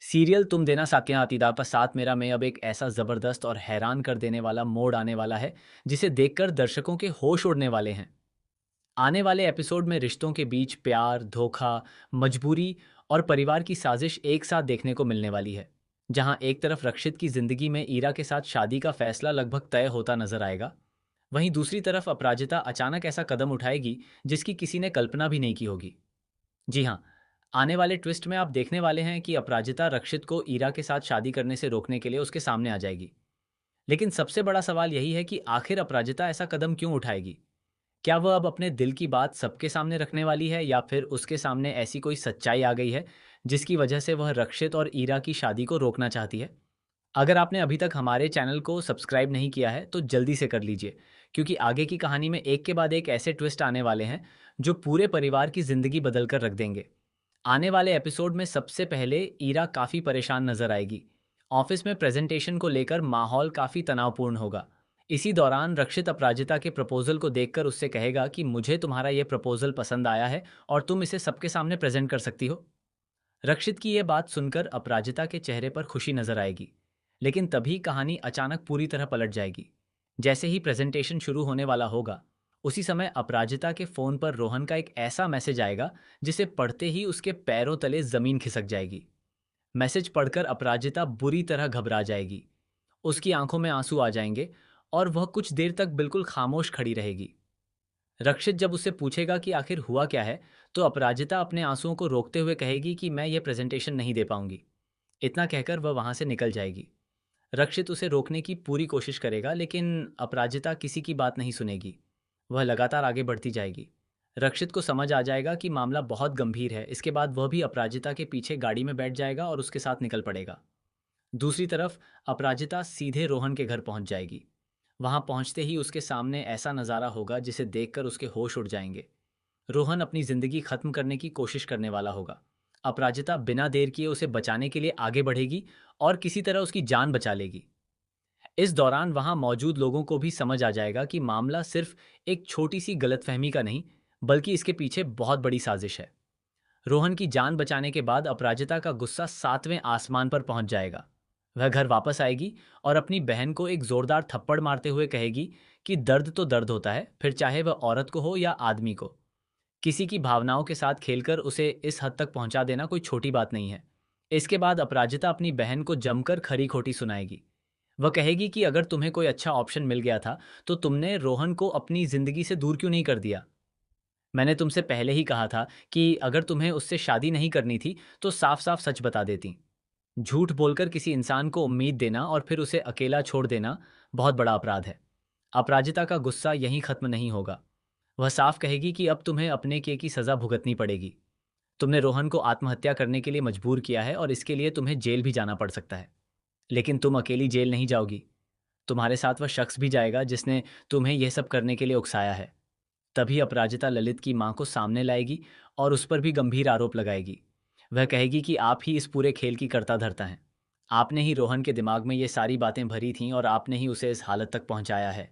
Serial तुम देना साथियाँ आतीदार पर साथ मेरा में अब एक ऐसा ज़बरदस्त और हैरान कर देने वाला मोड़ आने वाला है जिसे देखकर दर्शकों के होश उड़ने वाले हैं। आने वाले एपिसोड में रिश्तों के बीच प्यार, धोखा, मजबूरी और परिवार की साजिश एक साथ देखने को मिलने वाली है। जहां एक तरफ रक्षित की जिंदगी में ईरा के साथ शादी का फैसला लगभग तय होता नजर आएगा, वहीं दूसरी तरफ अपराजिता अचानक ऐसा कदम उठाएगी जिसकी किसी ने कल्पना भी नहीं की होगी। जी हाँ, आने वाले ट्विस्ट में आप देखने वाले हैं कि अपराजिता रक्षित को ईरा के साथ शादी करने से रोकने के लिए उसके सामने आ जाएगी। लेकिन सबसे बड़ा सवाल यही है कि आखिर अपराजिता ऐसा कदम क्यों उठाएगी? क्या वह अब अपने दिल की बात सबके सामने रखने वाली है या फिर उसके सामने ऐसी कोई सच्चाई आ गई है जिसकी वजह से वह रक्षित और ईरा की शादी को रोकना चाहती है? अगर आपने अभी तक हमारे चैनल को सब्सक्राइब नहीं किया है तो जल्दी से कर लीजिए, क्योंकि आगे की कहानी में एक के बाद एक ऐसे ट्विस्ट आने वाले हैं जो पूरे परिवार की जिंदगी बदल कर रख देंगे। आने वाले एपिसोड में सबसे पहले ईरा काफी परेशान नजर आएगी। ऑफिस में प्रेजेंटेशन को लेकर माहौल काफी तनावपूर्ण होगा। इसी दौरान रक्षित अपराजिता के प्रपोजल को देखकर उससे कहेगा कि मुझे तुम्हारा यह प्रपोजल पसंद आया है और तुम इसे सबके सामने प्रेजेंट कर सकती हो। रक्षित की यह बात सुनकर अपराजिता के चेहरे पर खुशी नजर आएगी। लेकिन तभी कहानी अचानक पूरी तरह पलट जाएगी। जैसे ही प्रेजेंटेशन शुरू होने वाला होगा, उसी समय अपराजिता के फोन पर रोहन का एक ऐसा मैसेज आएगा जिसे पढ़ते ही उसके पैरों तले जमीन खिसक जाएगी। मैसेज पढ़कर अपराजिता बुरी तरह घबरा जाएगी। उसकी आंखों में आंसू आ जाएंगे और वह कुछ देर तक बिल्कुल खामोश खड़ी रहेगी। रक्षित जब उससे पूछेगा कि आखिर हुआ क्या है, तो अपराजिता अपने आंसुओं को रोकते हुए कहेगी कि मैं ये प्रेजेंटेशन नहीं दे पाऊंगी। इतना कहकर वह वहां से निकल जाएगी। रक्षित उसे रोकने की पूरी कोशिश करेगा, लेकिन अपराजिता किसी की बात नहीं सुनेगी। वह लगातार आगे बढ़ती जाएगी। रक्षित को समझ आ जाएगा कि मामला बहुत गंभीर है। इसके बाद वह भी अपराजिता के पीछे गाड़ी में बैठ जाएगा और उसके साथ निकल पड़ेगा। दूसरी तरफ अपराजिता सीधे रोहन के घर पहुंच जाएगी। वहां पहुंचते ही उसके सामने ऐसा नज़ारा होगा जिसे देखकर उसके होश उड़ जाएंगे। रोहन अपनी जिंदगी खत्म करने की कोशिश करने वाला होगा। अपराजिता बिना देर किए उसे बचाने के लिए आगे बढ़ेगी और किसी तरह उसकी जान बचा लेगी। इस दौरान वहां मौजूद लोगों को भी समझ आ जाएगा कि मामला सिर्फ एक छोटी सी गलतफहमी का नहीं, बल्कि इसके पीछे बहुत बड़ी साजिश है। रोहन की जान बचाने के बाद अपराजिता का गुस्सा सातवें आसमान पर पहुंच जाएगा। वह घर वापस आएगी और अपनी बहन को एक जोरदार थप्पड़ मारते हुए कहेगी कि दर्द तो दर्द होता है, फिर चाहे वह औरत को हो या आदमी को। किसी की भावनाओं के साथ खेलकर उसे इस हद तक पहुंचा देना कोई छोटी बात नहीं है। इसके बाद अपराजिता अपनी बहन को जमकर खरी खोटी सुनाएगी। वह कहेगी कि अगर तुम्हें कोई अच्छा ऑप्शन मिल गया था तो तुमने रोहन को अपनी जिंदगी से दूर क्यों नहीं कर दिया? मैंने तुमसे पहले ही कहा था कि अगर तुम्हें उससे शादी नहीं करनी थी तो साफ साफ सच बता देती। झूठ बोलकर किसी इंसान को उम्मीद देना और फिर उसे अकेला छोड़ देना बहुत बड़ा अपराध है। अपराजिता का गुस्सा यहीं खत्म नहीं होगा। वह साफ कहेगी कि अब तुम्हें अपने किए की सजा भुगतनी पड़ेगी। तुमने रोहन को आत्महत्या करने के लिए मजबूर किया है और इसके लिए तुम्हें जेल भी जाना पड़ सकता है। लेकिन तुम अकेली जेल नहीं जाओगी। तुम्हारे साथ वह शख्स भी जाएगा जिसने तुम्हें यह सब करने के लिए उकसाया है। तभी अपराजिता ललित की मां को सामने लाएगी और उस पर भी गंभीर आरोप लगाएगी। वह कहेगी कि आप ही इस पूरे खेल की कर्ता धर्ता हैं। आपने ही रोहन के दिमाग में ये सारी बातें भरी थीं और आपने ही उसे इस हालत तक पहुंचाया है।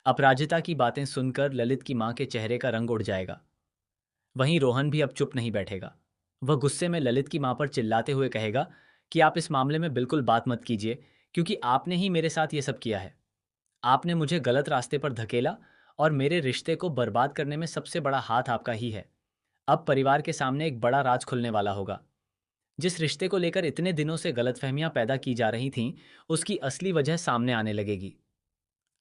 अपराजिता की बातें सुनकर ललित की मां के चेहरे का रंग उड़ जाएगा। वहीं रोहन भी अब चुप नहीं बैठेगा। वह गुस्से में ललित की मां पर चिल्लाते हुए कहेगा कि आप इस मामले में बिल्कुल बात मत कीजिए, क्योंकि आपने ही मेरे साथ ये सब किया है। आपने मुझे गलत रास्ते पर धकेला और मेरे रिश्ते को बर्बाद करने में सबसे बड़ा हाथ आपका ही है। अब परिवार के सामने एक बड़ा राज खुलने वाला होगा। जिस रिश्ते को लेकर इतने दिनों से गलतफहमियां पैदा की जा रही थीं, उसकी असली वजह सामने आने लगेगी।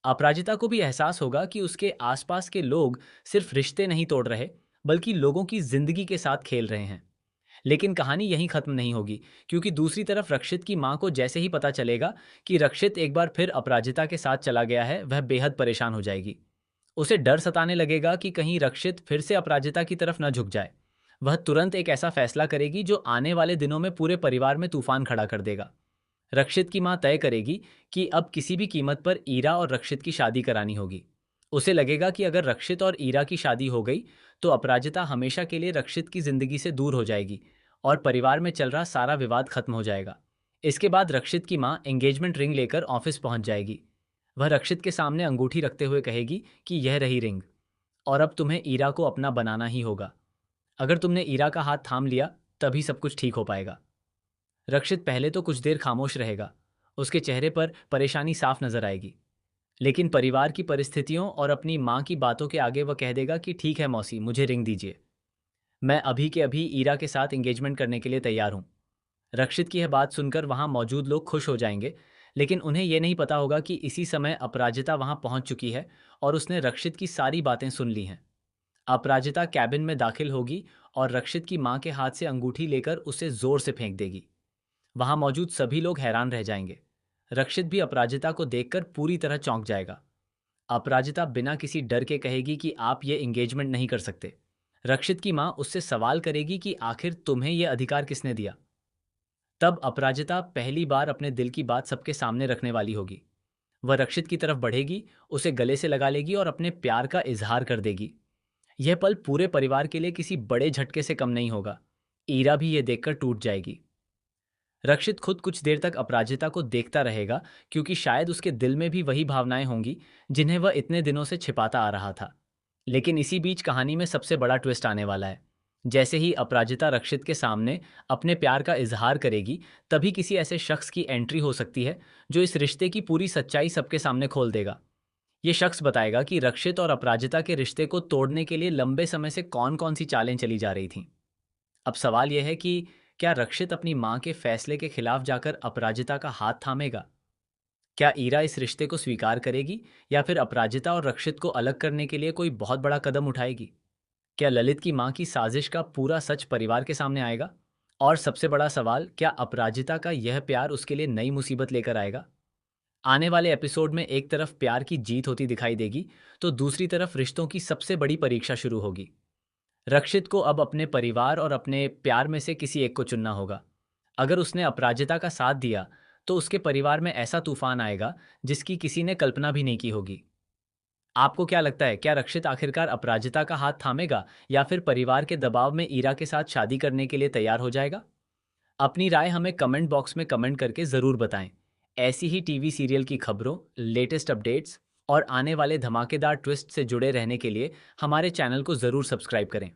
अपराजिता को भी एहसास होगा कि उसके आसपास के लोग सिर्फ रिश्ते नहीं तोड़ रहे, बल्कि लोगों की जिंदगी के साथ खेल रहे हैं। लेकिन कहानी यहीं खत्म नहीं होगी, क्योंकि दूसरी तरफ रक्षित की मां को जैसे ही पता चलेगा कि रक्षित एक बार फिर अपराजिता के साथ चला गया है, वह बेहद परेशान हो जाएगी। उसे डर सताने लगेगा कि कहीं रक्षित फिर से अपराजिता की तरफ न झुक जाए। वह तुरंत एक ऐसा फैसला करेगी जो आने वाले दिनों में पूरे परिवार में तूफान खड़ा कर देगा। रक्षित की मां तय करेगी कि अब किसी भी कीमत पर ईरा और रक्षित की शादी करानी होगी। उसे लगेगा कि अगर रक्षित और ईरा की शादी हो गई तो अपराजिता हमेशा के लिए रक्षित की जिंदगी से दूर हो जाएगी और परिवार में चल रहा सारा विवाद खत्म हो जाएगा। इसके बाद रक्षित की मां एंगेजमेंट रिंग लेकर ऑफिस पहुंच जाएगी। वह रक्षित के सामने अंगूठी रखते हुए कहेगी कि यह रही रिंग, और अब तुम्हें ईरा को अपना बनाना ही होगा। अगर तुमने ईरा का हाथ थाम लिया तभी सब कुछ ठीक हो पाएगा। रक्षित पहले तो कुछ देर खामोश रहेगा, उसके चेहरे पर परेशानी साफ नजर आएगी। लेकिन परिवार की परिस्थितियों और अपनी माँ की बातों के आगे वह कह देगा कि ठीक है मौसी, मुझे रिंग दीजिए, मैं अभी के अभी ईरा के साथ एंगेजमेंट करने के लिए तैयार हूँ। रक्षित की यह बात सुनकर वहां मौजूद लोग खुश हो जाएंगे, लेकिन उन्हें यह नहीं पता होगा कि इसी समय अपराजिता वहां पहुंच चुकी है और उसने रक्षित की सारी बातें सुन ली हैं। अपराजिता कैबिन में दाखिल होगी और रक्षित की मां के हाथ से अंगूठी लेकर उसे जोर से फेंक देगी। वहां मौजूद सभी लोग हैरान रह जाएंगे। रक्षित भी अपराजिता को देखकर पूरी तरह चौंक जाएगा। अपराजिता बिना किसी डर के कहेगी कि आप ये एंगेजमेंट नहीं कर सकते। रक्षित की मां उससे सवाल करेगी कि आखिर तुम्हें यह अधिकार किसने दिया। तब अपराजिता पहली बार अपने दिल की बात सबके सामने रखने वाली होगी। वह रक्षित की तरफ बढ़ेगी, उसे गले से लगा लेगी और अपने प्यार का इजहार कर देगी। यह पल पूरे परिवार के लिए किसी बड़े झटके से कम नहीं होगा। ईरा भी यह देखकर टूट जाएगी। रक्षित खुद कुछ देर तक अपराजिता को देखता रहेगा, क्योंकि शायद उसके दिल में भी वही भावनाएं होंगी जिन्हें वह इतने दिनों से छिपाता आ रहा था। लेकिन इसी बीच कहानी में सबसे बड़ा ट्विस्ट आने वाला है। जैसे ही अपराजिता रक्षित के सामने अपने प्यार का इजहार करेगी, तभी किसी ऐसे शख्स की एंट्री हो सकती है जो इस रिश्ते की पूरी सच्चाई सबके सामने खोल देगा। ये शख्स बताएगा कि रक्षित और अपराजिता के रिश्ते को तोड़ने के लिए लंबे समय से कौन कौन सी चालें चली जा रही थीं। अब सवाल यह है कि क्या रक्षित अपनी मां के फैसले के खिलाफ जाकर अपराजिता का हाथ थामेगा? क्या ईरा इस रिश्ते को स्वीकार करेगी, या फिर अपराजिता और रक्षित को अलग करने के लिए कोई बहुत बड़ा कदम उठाएगी? क्या ललित की मां की साजिश का पूरा सच परिवार के सामने आएगा? और सबसे बड़ा सवाल, क्या अपराजिता का यह प्यार उसके लिए नई मुसीबत लेकर आएगा? आने वाले एपिसोड में एक तरफ प्यार की जीत होती दिखाई देगी, तो दूसरी तरफ रिश्तों की सबसे बड़ी परीक्षा शुरू होगी। रक्षित को अब अपने परिवार और अपने प्यार में से किसी एक को चुनना होगा। अगर उसने अपराजिता का साथ दिया, तो उसके परिवार में ऐसा तूफान आएगा जिसकी किसी ने कल्पना भी नहीं की होगी। आपको क्या लगता है, क्या रक्षित आखिरकार अपराजिता का हाथ थामेगा, या फिर परिवार के दबाव में ईरा के साथ शादी करने के लिए तैयार हो जाएगा? अपनी राय हमें कमेंट बॉक्स में कमेंट करके ज़रूर बताएं। ऐसी ही टीवी सीरियल की खबरों, लेटेस्ट अपडेट्स और आने वाले धमाकेदार ट्विस्ट से जुड़े रहने के लिए हमारे चैनल को ज़रूर सब्सक्राइब करें।